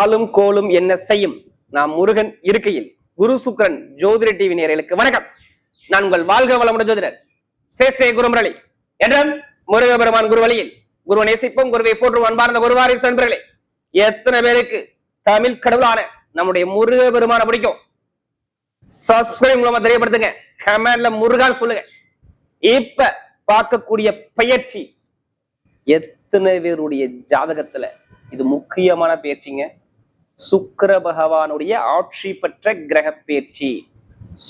ஆளும் கோலும் என்ன செய்யும் நாம் முருகன் இருக்கையில் குரு சுக்கரன் ஜோதிட டிவி நேயர்களுக்கு வணக்கம். நான் உங்கள் வாழ்க வளமுடன் ஜோதிடர் சேஷ்டே குருமுரளி என்றும் முருக பெருமான் குரு வழியில் குருவை நேசிப்போம், குருவை போற்றும் அன்பார்ந்த குருவாரி நண்பர்களே. எத்தனை பேருக்கு தமிழ் கடவுளான நம்முடைய முருக பெருமான பிடிக்கும்? சப்ஸ்கிரைப் மூலமா தெரியப்படுத்துங்க, கமெண்ட்ல முருகான்னு சொல்லுங்க. இப்ப பார்க்கக்கூடிய பயிற்சி எத்தனை பேருடைய ஜாதகத்துல இது முக்கியமான பயிற்சிங்க. சுக்கிர பகவானுடைய ஆட்சி பெற்ற கிரக பயிற்சி.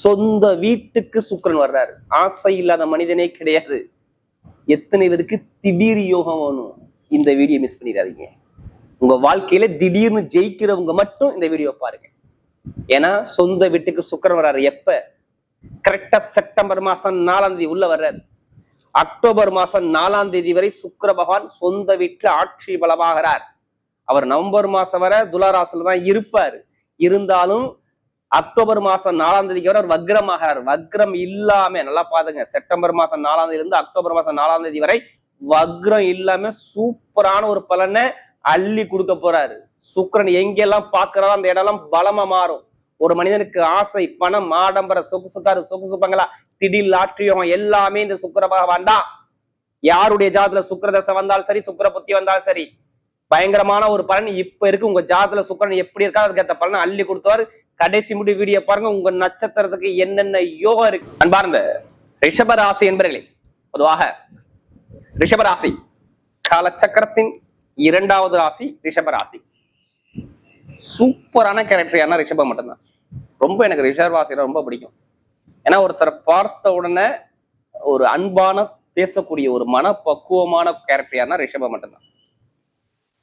சொந்த வீட்டுக்கு சுக்கிரன் வர்றாரு. ஆசை இல்லாத மனிதனே கிடையாது. எத்தனை பேருக்கு திடீர் யோகம் வேணும்? இந்த வீடியோ மிஸ் பண்ணிடாதீங்க. உங்க வாழ்க்கையில திடீர்னு ஜெயிக்கிறவங்க மட்டும் இந்த வீடியோ பாருங்க. ஏன்னா சொந்த வீட்டுக்கு சுக்கிரன் வர்றாரு. எப்ப? கரெக்டா செப்டம்பர் மாசம் 4ஆம் தேதி உள்ள வர்றாரு. அக்டோபர் மாசம் 4ஆம் தேதி வரை சுக்கிர பகவான் சொந்த வீட்டுல ஆட்சி பலமாகிறார். அவர் நவம்பர் மாசம் வரை துளாராசில தான் இருப்பாரு. இருந்தாலும் அக்டோபர் மாசம் 4ஆம் தேதிக்கு வரை அவர் வக்ரமாகிறார். வக்ரம் இல்லாம நல்லா பாருங்க, செப்டம்பர் மாசம் 4ஆம் தேதியில இருந்து அக்டோபர் மாசம் 4ஆம் தேதி வரை வக்ரம் இல்லாம சூப்பரான ஒரு பலனை அள்ளி கொடுக்க போறாரு. சுக்கிரன் எங்கெல்லாம் பாக்குறாரோ அந்த இடம்லாம் பலமா மாறும். ஒரு மனிதனுக்கு ஆசை, பணம், ஆடம்பர, சொகுசுப்பங்களா, திடீர் லாட்ரியம் எல்லாமே இந்த சுக்கிர பகவான் தான். யாருடைய ஜாதத்துல சுக்கிரதசை வந்தாலும் சரி, சுக்கிர புத்தி வந்தாலும் சரி, பயங்கரமான ஒரு பலன் இப்ப இருக்கு. உங்க ஜாதத்துல சுக்கிரன் எப்படி இருக்கா அதுக்கேற்ற பலனை அள்ளி கொடுத்தவாரு. கடைசி முடி வீடியோ பாருங்க, உங்க நட்சத்திரத்துக்கு என்னென்ன யோகம் இருக்கு. அன்பார்ந்த ரிஷபராசி என்பர்களே, பொதுவாக ரிஷபராசி காலச்சக்கரத்தின் 2வது ராசி ரிஷபராசி. சூப்பரான கேரக்டர் ரிஷபம் மட்டும்தான். ரொம்ப எனக்கு ரிஷபராசி ரொம்ப பிடிக்கும். ஏன்னா ஒருத்தரை பார்த்த உடனே ஒரு அன்பான பேசக்கூடிய ஒரு மனப்பக்குவமான கேரக்டர் ரிஷபம் மட்டும்தான்.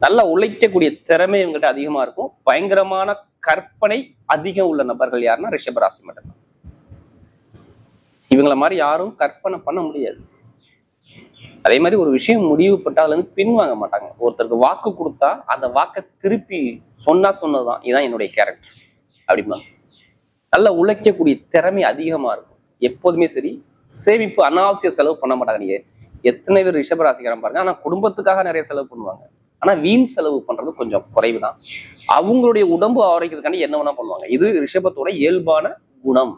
நல்லா உழைக்கக்கூடிய திறமை இவங்ககிட்ட அதிகமா இருக்கும். பயங்கரமான கற்பனை அதிகம் உள்ள நபர்கள் யாருன்னா ரிஷபராசி மட்டும்தான். இவங்கள மாதிரி யாரும் கற்பனை பண்ண முடியாது. அதே மாதிரி ஒரு விஷயம் முடிவு பட்டால இருந்து பின்வாங்க மாட்டாங்க. ஒருத்தருக்கு வாக்கு கொடுத்தா அந்த வாக்கை திருப்பி சொன்னதுதான் இதுதான் என்னுடைய கேரக்டர் அப்படிம்பாங்க. நல்லா உழைக்கக்கூடிய திறமை அதிகமா இருக்கும். எப்போதுமே சரி, சேமிப்பு, அனாவசிய செலவு பண்ண மாட்டாங்க. நீங்க எத்தனை பேர் ரிஷபராசிக்காரன் பாருங்க. ஆனா குடும்பத்துக்காக நிறைய செலவு பண்ணுவாங்க. ஆனா வீண் செலவு பண்றது கொஞ்சம் குறைவு தான். அவங்களுடைய உடம்பு ஆரோக்கியத்துக்காண்டி என்ன வேணா பண்ணுவாங்க. இது ரிஷபத்தோட இயல்பான குணம்.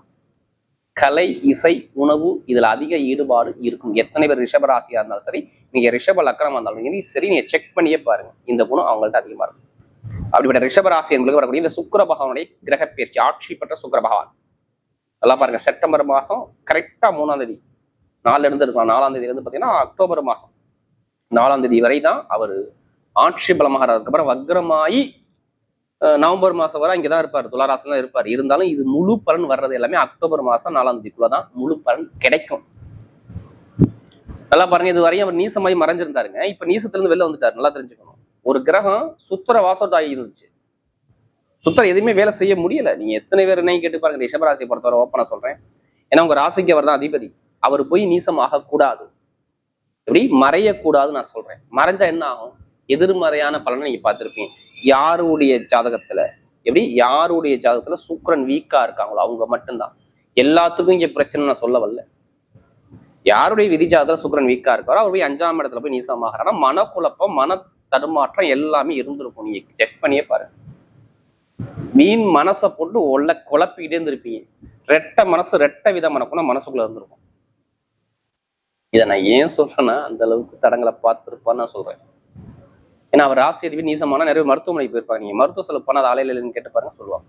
கலை, இசை, உணவு இதுல அதிக ஈடுபாடு இருக்கும். எத்தனை பேர் ரிஷபராசியா இருந்தாலும் சரி, நீங்க ரிஷப லக்கணமா இருந்தாலும் சரி, நீங்க செக் பண்ணியே பாருங்க, இந்த குணம் அவங்கள்ட்ட அதிகமா இருக்கும். அப்படிப்பட்ட ரிஷபராசி என்பது வரக்கூடிய இந்த சுக்கிர பகவானுடைய கிரக பயிற்சி, ஆட்சி பெற்ற சுக்கிர பகவான். நல்லா பாருங்க, செப்டம்பர் மாசம் கரெக்டா 3ஆம் தேதி 4 இருந்து இருக்கலாம். 4ஆம் தேதி இருந்து பாத்தீங்கன்னா அக்டோபர் மாசம் 4ஆம் தேதி வரை தான் அவர் ஆட்சி பலமாகிறார். அதுக்கப்புறம் வக்ரமாயி நவம்பர் மாசம் வரை இங்கதான் இருப்பார், துளாராசில இருப்பார். இருந்தாலும் இது முழு பலன் வர்றது எல்லாமே அக்டோபர் மாசம் 4ஆம் தேதிக்குள்ளதான் முழு பலன் கிடைக்கும். நல்லா பாருங்க, இது வரையும் அவர் நீசமாயி மறைஞ்சிருந்தாருங்க. இப்ப நீசத்துல இருந்து வெளில வந்துட்டாரு. நல்லா தெரிஞ்சுக்கணும். ஒரு கிரகம் சுத்திர வாசோட் ஆகி இருந்துச்சு. சுத்திர எதுவுமே வேலை செய்ய முடியல. நீங்க எத்தனை பேர் என்ன கேட்டு பாருங்க. ரிஷபராசியை பொறுத்தவரை ஓப்பனா சொல்றேன். ஏன்னா உங்க ராசிக்கு அவர் தான் அதிபதி. அவர் போய் நீசம் ஆகக்கூடாது, எப்படி மறையக்கூடாதுன்னு நான் சொல்றேன். மறைஞ்சா என்ன ஆகும்? எதிர்மறையான பலனை நீங்க பார்த்திருப்பீங்க. யாருடைய ஜாதகத்துல சுக்கிரன் வீக்கா இருக்காங்களோ அவங்க மட்டும்தான். எல்லாத்துக்கும் இங்க பிரச்சனை நான் சொல்ல வரல. யாருடைய விதி ஜாதகத்துல சுக்கிரன் வீக்கா இருக்காரோ அவர் போய் 5ஆம் இடத்துல போய் நீசமாகறானா மனக்குழப்பம், மன தடுமாற்றம் எல்லாமே இருந்திருக்கும். நீங்க செக் பண்ணியே பாருங்க. வீண் மனசை போட்டு குழப்பிக்கிட்டே இருந்திருப்பீங்க. ரெட்ட மனசு, ரெட்ட வித மனக்குன்னா மனசுக்குள்ள இருந்திருக்கும். இதை நான் ஏன் சொல்றேன்னா அந்த அளவுக்கு தடங்களை பார்த்துருப்பான்னு நான் சொல்றேன். ஏன்னா அவர் ராசி அதிபதி நீசமான நிறைய மருத்துவமனைக்கு போயிருப்பாங்க. நீங்க மருத்துவ செலவு பண்ண அது ஆலையிலன்னு கேட்டு பாருங்க, சொல்லுவாங்க.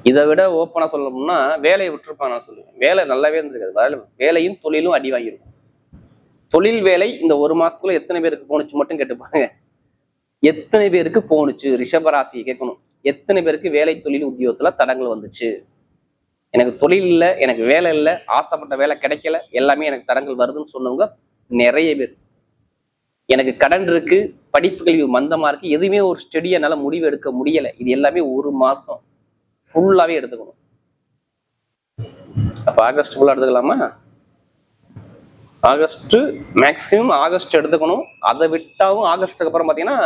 இதை விட ஓப்பனா சொல்லணும்னா வேலையை விட்டுருப்பாங்க. நான் சொல்லுவேன், வேலை நல்லாவே இருந்திருக்காது. வேலையும் தொழிலும் அடி வாங்கியிருக்கும். தொழில் வேலை இந்த 1 மாசத்துக்குள்ள எத்தனை பேருக்கு போனுச்சு மட்டும் கேட்டுப்பாங்க. எத்தனை பேருக்கு போனுச்சு? ரிஷபராசியை கேட்கணும். எத்தனை பேருக்கு வேலை, தொழில், உத்தியோகத்துல தடங்கள் வந்துச்சு? எனக்கு தொழில் இல்லை, எனக்கு வேலை இல்லை, ஆசைப்பட்ட வேலை கிடைக்கல, எல்லாமே எனக்கு தடங்கள் வருதுன்னு சொன்னவங்க நிறைய பேர். எனக்கு கடன் இருக்கு, படிப்பு கல்வி மந்தமா இருக்கு, எதுவுமே ஒரு ஸ்டெடியா என்னால முடிவு எடுக்க முடியல. இது எல்லாமே 1 மாசம் ஃபுல்லாவே எடுத்துக்கணும். அப்ப ஆகஸ்ட் ஃபுல்லா எடுத்துக்கலாமா? ஆகஸ்ட் மேக்சிமம் ஆகஸ்ட் எடுத்துக்கணும். அதை விட்டாவும் ஆகஸ்டுக்கு அப்புறம் பாத்தீங்கன்னா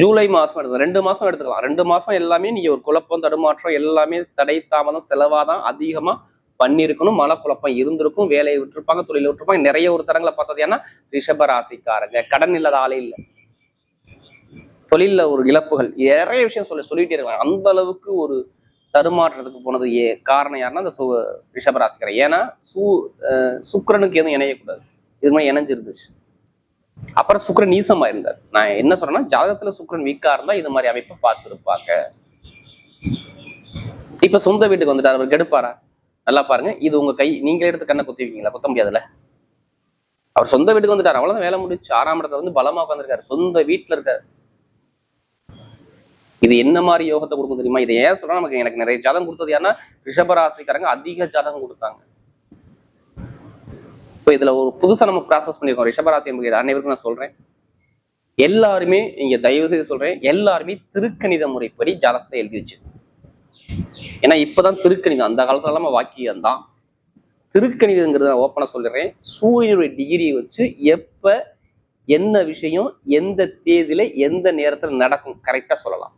ஜூலை மாசம் எடுத்துக்கலாம். 2 மாசம் எடுத்துக்கலாம். 2 மாசம் எல்லாமே நீங்க ஒரு குழப்பம், தடுமாற்றம் எல்லாமே தடை தாமதம் செலவாதான் அதிகமா பண்ணிருக்கணும். மனக்குழப்பம் இருந்திருக்கும். வேலையை விட்டுருப்பாங்க, தொழிலை விட்டுருப்பாங்க. நிறைய ஒரு தரங்களை பார்த்தது ஏன்னா ரிஷப ராசிக்காரங்க. கடன் இல்லாத ஆளே இல்லை. தொழில்ல ஒரு இழப்புகள் நிறைய விஷயம் சொல்லிட்டே இருக்காங்க. அந்த அளவுக்கு ஒரு தருமாற்றத்துக்கு போனது காரணம் யாருன்னா அந்த ரிஷபராசிக்காரர். ஏன்னா சுக்கிரனுக்கு எதுவும் இணையக்கூடாது, இது மாதிரி இணைஞ்சிருந்துச்சு. அப்புறம் சுக்கிரன் நீசமா இருந்தார். நான் என்ன சொல்றேன்னா, ஜாதகத்துல சுக்கிரன் வீக்கா இருந்தா இது மாதிரி அமைப்பை பார்த்துருப்பாங்க. இப்ப சொந்த வீட்டுக்கு வந்துட்டார், அவர் கெடுப்பாரா? நல்லா பாருங்க, இது உங்க கை, நீங்களே எடுத்து கண்ணை குத்திவீங்களா? குத்த முடியாதுல்ல. அவர் சொந்த வீட்டுக்கு வந்துட்டார், அவ்வளவுதான், வேலை முடிச்சு. 6ஆம் இடத்துல வந்து பலமா உட்காந்துருக்காரு, சொந்த வீட்டுல இருக்காரு. இது என்ன மாதிரி யோகத்தை கொடுக்கும் தெரியுமா? இதை ஏன் சொல்றா, நமக்கு எனக்கு நிறைய ஜாதகம் கொடுத்தது ஏன்னா ரிஷபராசிக்காரங்க அதிக ஜாதகம் கொடுத்தாங்க. இப்போ இதுல ஒரு புதுசா நம்ம ப்ராசஸ் பண்ணிருக்கோம். ரிஷபராசி என்பது அனைவருக்கும் நான் சொல்றேன், எல்லாருமே இங்க தயவு செய்து சொல்றேன், எல்லாருமே திருக்கணித முறைப்படி ஜாதகத்தை எழுதி வச்சு. ஏன்னா இப்பதான் திருக்கணிதம், அந்த காலத்துல இல்லாம வாக்கியம் தான் திருக்கணிதங்கிறது. நான் ஓப்பனா சொல்லிடுறேன், சூரியனுடைய டிகிரியை வச்சு எப்ப என்ன விஷயம் எந்த தேதியில எந்த நேரத்துல நடக்கும் கரெக்டா சொல்லலாம்.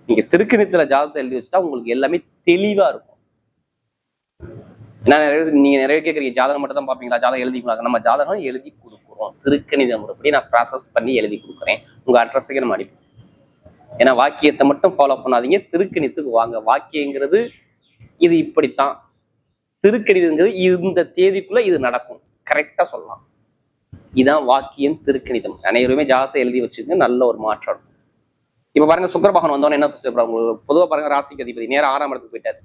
நீங்க திருக்கணிதத்துல ஜாதகத்தை எழுதி வச்சுட்டா உங்களுக்கு எல்லாமே தெளிவா இருக்கும். ஏன்னா நீங்க நிறைய கேட்குறீங்க, ஜாதகம் மட்டும் தான் பாப்பீங்களா, ஜாதகம் எழுதிக்கலாம். நம்ம ஜாதகம் எழுதி கொடுக்குறோம், திருக்கணித முறைப்படி நான் ப்ராசஸ் பண்ணி எழுதி கொடுக்குறேன். உங்க அட்ரஸுக்கு நம்ம அனுப்பி. ஏன்னா வாக்கியத்தை மட்டும் ஃபாலோ பண்ணாதீங்க, திருக்கணித்துக்கு வாங்க. வாக்கியங்கிறது இது இப்படித்தான், திருக்கணிதங்கிறது இந்த தேதிக்குள்ள இது நடக்கும் கரெக்டா சொல்லலாம். இதுதான் வாக்கியம், திருக்கணிதம். அனைவருமே ஜாதகத்தை எழுதி வச்சுங்க, நல்ல ஒரு மாற்றம். இப்ப பாருங்க, சுக்கிர பகவான் வந்தோன்னு என்ன உங்களுக்கு பொதுவாக பாருங்க, ராசிக்கு அதிபதி நேரம் 6ஆம் இடத்துக்கு போயிட்டாரு.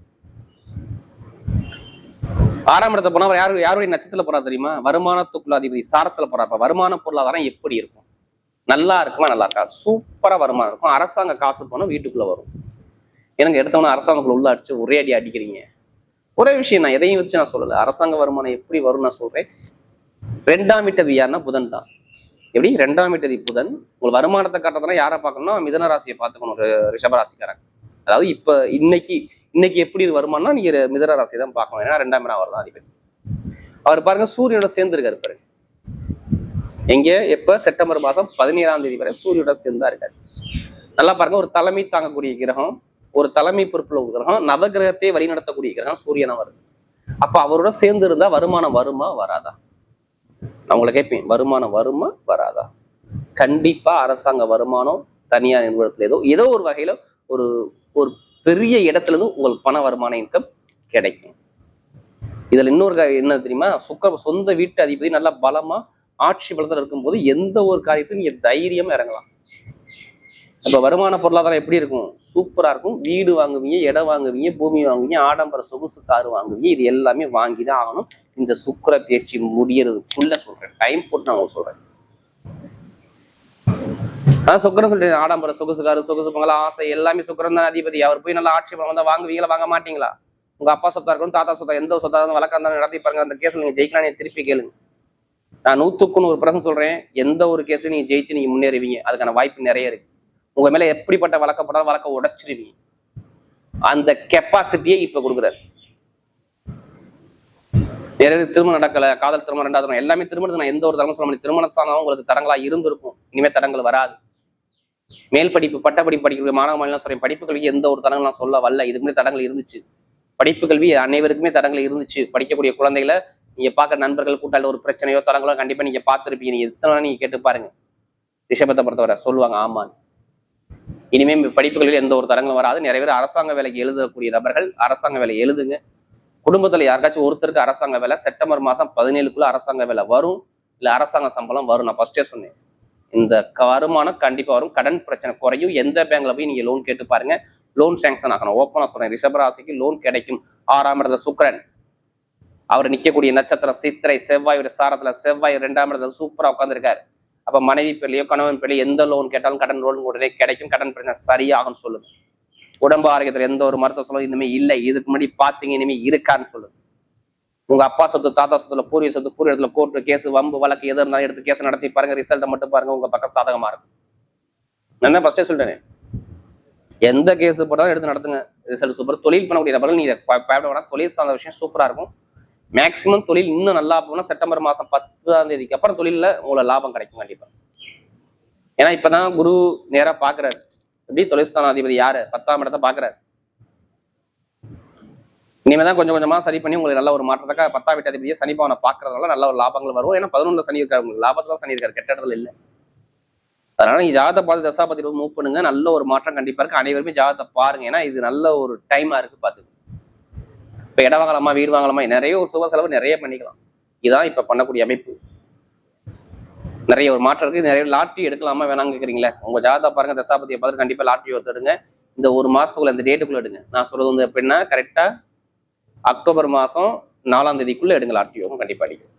6ஆம் இடத்துல போனா யாருடைய நட்சத்திரத்துல போறா தெரியுமா? வருமானத்துக்குள்ள அதிபதி சாரத்துல போறா. அப்ப வருமான பொருளாதாரம் எப்படி இருக்கும்? நல்லா இருக்குமா? நல்லா இருக்கா? சூப்பரா வருமானம் இருக்கும். அரசாங்க காசு போனா வீட்டுக்குள்ள வரும். எனக்கு எடுத்தவொன்னே அரசாங்கத்துக்குள்ள உள்ள அடிச்சு ஒரே அடி அடிக்கிறீங்க. ஒரே விஷயம், நான் எதையும் வச்சு நான் சொல்லல, அரசாங்க வருமானம் எப்படி வரும் நான் சொல்றேன். 2ஆம் வீட்டதி யாருன்னா புதன் தான். எப்படி 2ஆம் வீட்டதி புதன்? உங்களுக்கு வருமானத்தை காட்டுறதுனா யாரை பார்க்கணும்னா மிதுன ராசியை பார்த்துக்கணும், ரிஷபராசிக்காரங்க. அதாவது இப்ப இன்னைக்கு எப்படி வருமானம்னா நீங்க மிதுன ராசியை தான் பார்க்கணும். ஏன்னா 2ஆம் இடம் அவர் தான் அதிபதி. அவர் பாருங்க சூரியனோட சேர்ந்துருக்காரு பாருங்க. எங்க எப்ப செப்டம்பர் மாசம் 17ஆம் தேதி வரை சூரியனோட சேர்ந்தா இருக்காரு. நல்லா பாருங்க, ஒரு தலைமை தாங்கக்கூடிய கிரகம், ஒரு தலைமை பொறுப்புல ஒரு கிரகம், நவகிரகத்தை வழிநடத்தக்கூடிய கிரகம் சூரியனா வருது. அப்ப அவரோட சேர்ந்து இருந்தா வருமானம் வருமா வராதா? நான் உங்களை கேட்பேன், வருமானம் வருமா வராதா? கண்டிப்பா அரசாங்க வருமானம், தனியார் நிறுவனத்துல ஏதோ ஒரு வகையில ஒரு ஒரு பெரிய இடத்துல இருந்து உங்களுக்கு பண வருமான இன்கம் கிடைக்கும். இதுல இன்னொரு என்ன தெரியுமா? சொந்த வீட்டு அதிபதி நல்லா பலமா ஆட்சி பலத்தில் இருக்கும்போது எந்த ஒரு காரியத்தையும் நீங்க தைரியமா இறங்கலாம். அப்ப வருமான பொருளாதாரம் எப்படி இருக்கும்? சூப்பரா இருக்கும். வீடு வாங்குவீங்க, இடம் வாங்குவீங்க, பூமி வாங்குவீங்க, ஆடம்பர சொகுசு காரு வாங்குவீங்க. இது எல்லாமே வாங்கிதான் ஆகணும். இந்த சுக்கிர பயிற்சி முடியறதுக்குள்ள சொல்றேன், டைம் போட்டு நான் சொல்றேன். அதான் சுக்கிரன் சொல்றேன், ஆடம்பர சொகுசு காரு, சொகுசு பங்களா, ஆசை எல்லாமே சுக்கிரன் தான் அதிபதி. அவர் போய் நல்லா ஆட்சி பலம் வந்தா வாங்குவீங்களா? வாங்க மாட்டீங்களா? உங்க அப்பா சொத்தா இருக்கணும், தாத்தா சொத்தா, எந்த சொத்தா வழக்கம் இருந்தாலும் நடத்தி பாருங்க. அந்த கேஸ்ல நீங்க ஜெயிக்கலாம், திருப்பி கேளுங்க. நான் 100% சொல்றேன், எந்த ஒரு கேஸ்ல நீங்க ஜெயிச்சு நீங்க முன்னேறுவீங்க. அதுக்கான வாய்ப்பு நிறைய இருக்கு. உங்க மேல எப்படிப்பட்ட வழக்கப்பட்டாலும் வழக்க உடைச்சிருவீங்க. அந்த கெப்பாசிட்டியை இப்ப கொடுக்குறாரு. நிறைய திருமணம் நடக்கல, காதல் திருமணம் 2வது எல்லாமே திருமணத்துக்கு நான் எந்த ஒரு தடங்களும் சொல்ல முடியும். திருமண சாதனம் உங்களுக்கு தடங்களா இருந்திருக்கும், இனிமே தடங்கள் வராது. மேல் படிப்பு பட்ட படிப்பு படிக்கிற மாணவ மாநிலம் சொல்றேன், படிப்பு கல்விக்கு எந்த ஒரு தடங்கள் நான் சொல்ல வரல. இதுக்கு முன்னாடி தடங்கள் இருந்துச்சு. படிப்பு கல்வி அனைவருக்குமே தடங்கள் இருந்துச்சு. படிக்கக்கூடிய குழந்தைகளை நீங்க பார்க்குற நண்பர்கள் கூட்டாளி ஒரு பிரச்சனையோ தடங்களோ கண்டிப்பா நீங்க பார்த்துருப்பீங்க. நீங்க எத்தனை நீங்க கேட்டு பாருங்க, ரிஷபத்தை பொறுத்தவரை சொல்லுவாங்க ஆமான்னு. இனிமே படிப்புகளில் எந்த ஒரு தரங்களும் வராது. நிறைய பேர் அரசாங்க வேலைக்கு எழுதக்கூடிய நபர்கள் அரசாங்க வேலை எழுதுங்க. குடும்பத்துல யாருக்காச்சும் ஒருத்தருக்கு அரசாங்க வேலை செப்டம்பர் மாசம் 17க்குள்ள அரசாங்க வேலை வரும், இல்ல அரசாங்க சம்பளம் வரும். நான் ஃபர்ஸ்டே சொன்னேன், இந்த வருமானம் கண்டிப்பா வரும். கடன் பிரச்சனை குறையும். எந்த பேங்க்ல போய் நீங்க லோன் கேட்டு பாருங்க, லோன் சேங்ஷன் ஆகணும். ஓப்பனா சொல்றேன், ரிஷபராசிக்கு லோன் கிடைக்கும். 6ஆம் இடத்துல சுக்கிரன், அவர் நிக்கக்கூடிய நட்சத்திரம் சித்திரை, செவ்வாயுடைய சாரத்துல செவ்வாய் 2ஆம் இடத்துல சூப்பரா உட்காந்துருக்காரு. அப்ப மனைவி பிள்ளையோ கணவன் பிள்ளை எந்த லோன் கேட்டாலும் கடன் லோன் உடனே கிடைக்கும். கடன் பிரச்சனை சரியாகும் சொல்லுங்க. உடம்பு ஆரோக்கியத்துல எந்த ஒரு மருத்துவ சொல்லும் இனிமே இல்லை, இதுக்கு முன்னாடி பாத்தீங்க இனிமே இருக்கான்னு சொல்லுங்க. உங்க அப்பா சொத்து, தாத்தா சொத்துல, பூர்வீக சொத்து, பூர்வ இடத்துல கோர்ட்டு கேஸ், வம்பு வழக்கு எது இருந்தாலும் எடுத்து கேஸ் நடத்தி பாருங்க. ரிசல்ட்டை மட்டும் பாருங்க, உங்க பக்கம் சாதகமா இருக்கும். நான் தான் ஃபர்ஸ்டே சொல்லிட்டேன், எந்த கேஸ் போட்டாலும் எடுத்து நடத்துங்க, ரிசல்ட் சூப்பர். தொழில் பண்ணக்கூடிய நபர்கள் நீங்க பயப்பட, தொழில் சார்ந்த விஷயம் சூப்பரா இருக்கும். மேக்சிமம் தொழில் இன்னும் நல்லா போனா செப்டம்பர் மாசம் 10ஆம் தேதிக்கு அப்புறம் தொழில உங்களுக்கு லாபம் கிடைக்கும் கண்டிப்பா. ஏன்னா இப்பதான் குரு நேரா பாக்குறாரு. எப்படி தொழில்ஸ்தானாதிபதி யாரு? 10ஆம் இடத்தை பாக்குறாரு. இனிமேதான் கொஞ்சம் கொஞ்சமா சரி பண்ணி உங்களுக்கு நல்ல ஒரு மாற்றத்துக்காக 10ஆம் வீட்டாதிபதியை சனி பவனை பாக்குறதுனால நல்ல ஒரு லாபங்கள் வரும். ஏன்னா 11ல சனி இருக்காரு, உங்களுக்கு லாபத்துல சனி இருக்காரு, கெட்ட இடத்துல இல்லை. அதனால நீங்க ஜாதகத்தை பார்த்து தசாபதி மூவ் பண்ணுங்க, நல்ல ஒரு மாற்றம் கண்டிப்பா இருக்கு. அனைவருமே ஜாதகத்தை பாருங்க, ஏன்னா இது நல்ல ஒரு டைமா இருக்கு பாத்துக்கு. இப்ப இடம் வாங்கலாமா, வீடு வாங்கலாமா, நிறைய ஒரு சுப செலவு நிறைய பண்ணிக்கலாம். இதான் இப்ப பண்ணக்கூடிய அமைப்பு. நிறைய ஒரு மாற்றம் இருக்கு. நிறைய லாட்ரி எடுக்கலாமா வேணாங்க கேக்குறீங்களா, உங்க ஜாதகத்தை பாருங்க, தசாபதியை பார்த்து கண்டிப்பா லாட்ரி எடுத்துடுங்க. இந்த ஒரு மாசத்துக்குள்ள இந்த டேட்டுக்குள்ள எடுங்க. நான் சொல்றது வந்து எப்படின்னா கரெக்டா அக்டோபர் மாசம் 4ஆம் தேதிக்குள்ள எடுங்க. லாட்ரி யோகம் கண்டிப்பா அடிக்கும்.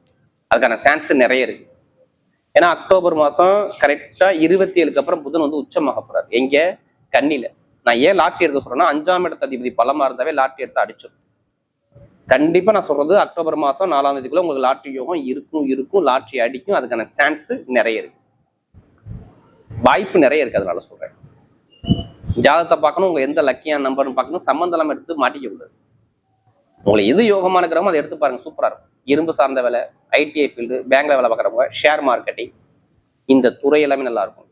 அதுக்கான சான்ஸ் நிறைய இருக்கு. ஏன்னா அக்டோபர் மாசம் கரெக்டா 27க்கு அப்புறம் புதன் வந்து உச்சமாக போறாரு. எங்க? கன்னியில. நான் ஏன் லாட்ரி எடுக்க சொல்றேன்னா 5ஆம் இடத்து அதிபதி பலமா இருந்தாவே லாட்ரி எடுத்து அடிச்சிடும். கண்டிப்பா நான் சொல்றது அக்டோபர் மாசம் 4ஆம் தேதிக்குள்ள உங்களுக்கு லாட்ரி யோகம் இருக்கும் லாட்ரி அடிக்கும். அதுக்கான சான்ஸ் நிறைய இருக்கு, வாய்ப்பு நிறைய இருக்கு. அதனால சொல்றேன், ஜாதகத்தை பார்க்கணும், உங்க எந்த லக்கியான நம்பர்னு பார்க்கணும், சம்பந்தம் எல்லாம் எடுத்து மாட்டிக்க கூடாது. உங்களுக்கு எது யோகமான கிரகமோ அதை எடுத்து பாருங்க, சூப்பரா இருக்கும். இரும்பு சார்ந்த வேலை, ஐடிஐ ஃபீல்டு, பேங்க்ல வேலை பார்க்குறவங்க, ஷேர் மார்க்கெட்டிங், இந்த துறை எல்லாமே நல்லா இருக்கும்.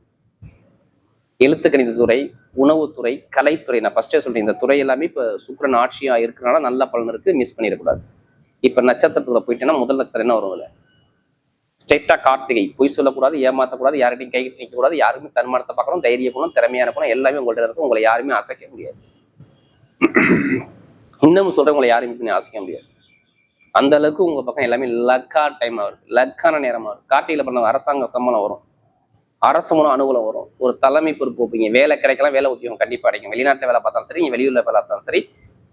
எழுத்து கணித துறை, உணவுத்துறை, கலைத்துறை, நான் ஃபர்ஸ்டே சொல்றேன், இந்த துறை எல்லாமே இப்ப சுக்கிரன் ஆட்சியா இருக்கிறனால நல்ல பலன் இருக்கு, மிஸ் பண்ணிடக்கூடாது. இப்ப நட்சத்திரத்துல போயிட்டேன்னா முதல் நட்சத்திரம் என்ன வரும்? ஸ்ட்ரெயிட்டா கார்த்திகை. பொய் சொல்லக்கூடாது, ஏமாற்றக்கூடாது, யார்கிட்டையும் கை நிற்க கூடாது, யாருமே தன்மானத்தை பார்க்கணும், தைரிய குணம், திறமையான குணம் எல்லாமே உங்கள்ட்ட இருக்கும். உங்களை யாருமே அசைக்க முடியாது. இன்னமும் சொல்றேன், உங்களை யாருமே அசைக்க முடியாது. அந்த அளவுக்கு உங்க பக்கம் எல்லாமே லக்கா டைம் ஆகுது, லக்கான நேரமா இருக்கு. கார்த்திகையில பண்ண அரசாங்க சம்பளம் வரும், அரசு மூலம் அனுகூலம் வரும், ஒரு தலைமை பொறுப்பு வைப்பீங்க, வேலை கிடைக்கலாம், வேலை உத்தியோகம் கண்டிப்பா அடைக்கும். வெளிநாட்டுல வேலை பார்த்தாலும் சரி, வெளியூர்ல வேலை பார்த்தாலும் சரி,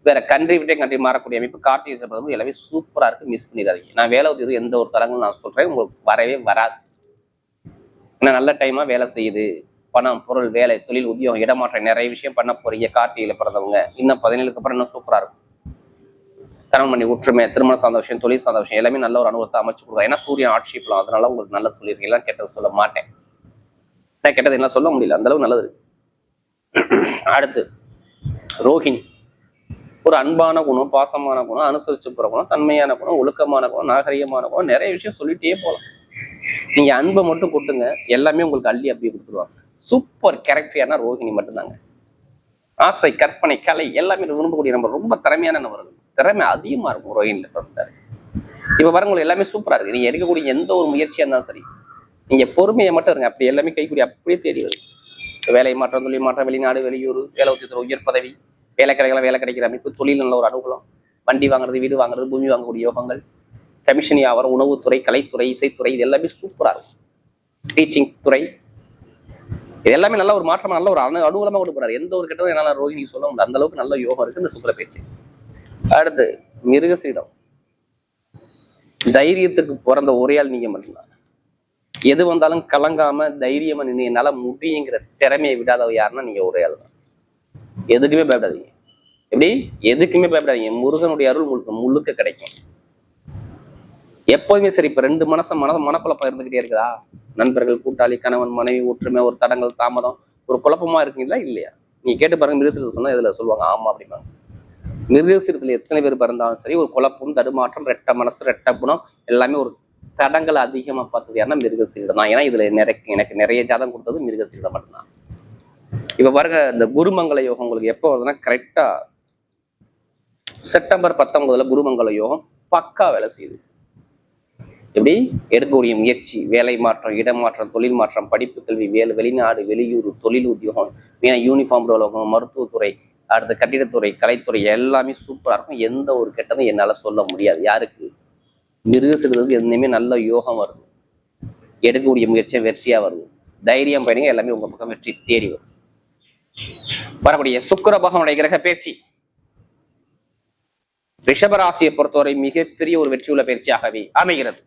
வேற கண்ட்ரி விட்டே கண்ட்ரி மாறக்கூடிய அமைப்பு கார்த்திகை சொல்றது எல்லாமே சூப்பரா இருக்கு, மிஸ் பண்ணிடாதீங்க. நான் வேலை உத்தியோகம் எந்த ஒரு தரங்களும் நான் சொல்றேன், உங்களுக்கு வரவே வராது. ஏன்னா நல்ல டைமா வேலை செய்யுது, பணம், பொருள், வேலை, தொழில், உத்தியோகம், இடமாற்றம், நிறைய விஷயம் பண்ண போறீங்க. கார்த்திகையில பிறந்தவங்க இன்னும் 17க்கு அப்புறம் இன்னும் சூப்பரா இருக்கும். கணவன் மணி ஒற்றுமை, திருமணம் சார்ந்த விஷயம், தொழில் சார்ந்த விஷயம் எல்லாமே நல்ல ஒரு அனுபவத்தை அமைச்சு கொடுக்கும். ஏன்னா சூரியன் ஆட்சி பலம், அதனால உங்களுக்கு நல்லது சொல்லியிருக்கேன். எல்லாம் கெட்டது சொல்ல மாட்டேன், நான் கெட்டது என்ன சொல்ல முடியல, அந்த அளவு நல்லது. அடுத்து ரோஹிணி. ஒரு அன்பான குணம், பாசமான குணம், அனுசரிச்சு போற குணம், தன்மையான குணம், ஒழுக்கமான குணம், நாகரிகமான குணம், நிறைய விஷயம் சொல்லிட்டே போகலாம். நீங்க அன்பை மட்டும் கொடுத்துங்க, எல்லாமே உங்களுக்கு அள்ளி அப்படியே கொடுத்துருவாங்க. சூப்பர் கேரக்டரான ரோஹிணி மட்டும்தாங்க. ஆசை, கற்பனை, கலை எல்லாமே விரும்பக்கூடிய நம்ம ரொம்ப திறமையான நபர்கள், திறமை அதிகமா இருக்கும் ரோஹிணியில பிறந்தாரு. இப்ப பாருங்க, எல்லாமே சூப்பரா இருக்கு. நீங்க எடுக்கக்கூடிய எந்த ஒரு முயற்சியா இருந்தாலும் சரி, நீங்க பொறுமையை மட்டும் இருங்க, அப்படி எல்லாமே கைக்கூடி அப்படியே தேடி வரும். வேலை மாற்றம், தொழில் மாற்றம், வெளிநாடு, வெளியூர், வேலை உத்தியோகத்தில் உயர் பதவி, வேலை கிடைக்கலாம், வேலை கிடைக்கிற அமைப்பு, தொழில் நல்ல ஒரு அனுகூலம், வண்டி வாங்குறது, வீடு வாங்குறது, பூமி வாங்கக்கூடிய யோகங்கள், கமிஷன் வியாபாரம், உணவுத்துறை, கலைத்துறை, இசைத்துறை, இது எல்லாமே சூப்பரா இருக்கும். டீச்சிங் துறை, இது எல்லாமே நல்ல ஒரு மாற்றம், நல்ல ஒரு அனுகூலமா கொடுக்குறாரு. எந்த ஒரு கெட்டதும் என்னால ரோஹிணி சொல்ல முடியாது, அந்த அளவுக்கு நல்ல யோகம் இருக்கு இந்த சுக்கிர பயிற்சி. அடுத்து மிருகசீடம். தைரியத்துக்கு பிறந்த ஒரே ஆள் நீங்க மட்டும்தான். எது வந்தாலும் கலங்காம தைரியமா நின்று என்னால முடியுங்கிற திறமையை விடாதவ யாருன்னா நீங்க ஒரே ஆள் தான். எதுக்குமே பயப்படாதீங்க. எப்படி? எதுக்குமே பயப்படாதீங்க. முருகனுடைய அருள் உங்களுக்கு முழுக்க கிடைக்கும் எப்போதுமே. சரி, இப்ப 2 மனக்குழப்பம் இருந்துகிட்டே இருக்குதா? நண்பர்கள், கூட்டாளி, கணவன், மனைவி, ஒற்றுமை, ஒரு தடங்கள், தாமதம், ஒரு குழப்பமா இருக்கீங்களா இல்லையா? நீங்க கேட்டு பாருங்க. மிருகசீரத்தில் சொன்னா இதுல சொல்லுவாங்க ஆமா அப்படிம்பாங்க. மிருகசீரத்துல எத்தனை பேர் பிறந்தாலும் சரி, ஒரு குழப்பம், தடுமாற்றம், ரெட்ட மனசு, ரெட்ட குணம், எல்லாமே ஒரு தடங்கள் அதிகமா பார்த்தது யாருன்னா மிருகசீரிடம் தான். ஏன்னா இதுல எனக்கு நிறைய ஜாதகம் கொடுத்தது மிருகசீரிடம் மட்டும்தான். இப்ப பாருங்க, இந்த குருமங்கள யோகம் உங்களுக்கு எப்போ வருதுன்னா கரெக்டா செப்டம்பர் 19 குருமங்கள யோகம் பக்கா வேலை செய்யுது. எப்படி? எடுக்கக்கூடிய முயற்சி, வேலை மாற்றம், இடமாற்றம், தொழில் மாற்றம், படிப்பு, கல்வி, வெளிநாடு, வெளியூர், தொழில், உத்தியோகம், யூனிஃபார்ம் உலகம், மருத்துவத்துறை, அடுத்த கட்டிடத்துறை, கலைத்துறை எல்லாமே சூப்பரா இருக்கும். எந்த ஒரு கெட்டதும் என்னால சொல்ல முடியாது. யாருக்கு? மிருகசீரத்துக்கு எதுவுமே நல்ல யோகம் வருது, எடுக்கக்கூடிய முயற்சியை வெற்றியா வருது, தைரியம் பயணிங்க, எல்லாமே உங்க பக்கம் வெற்றி தேடி வரும். வரக்கூடிய சுக்கிர பகவானுடைய கிரக பயிற்சி ரிஷபராசியை பொறுத்தவரை மிகப்பெரிய ஒரு வெற்றியுள்ள பயிற்சியாகவே அமைகிறது.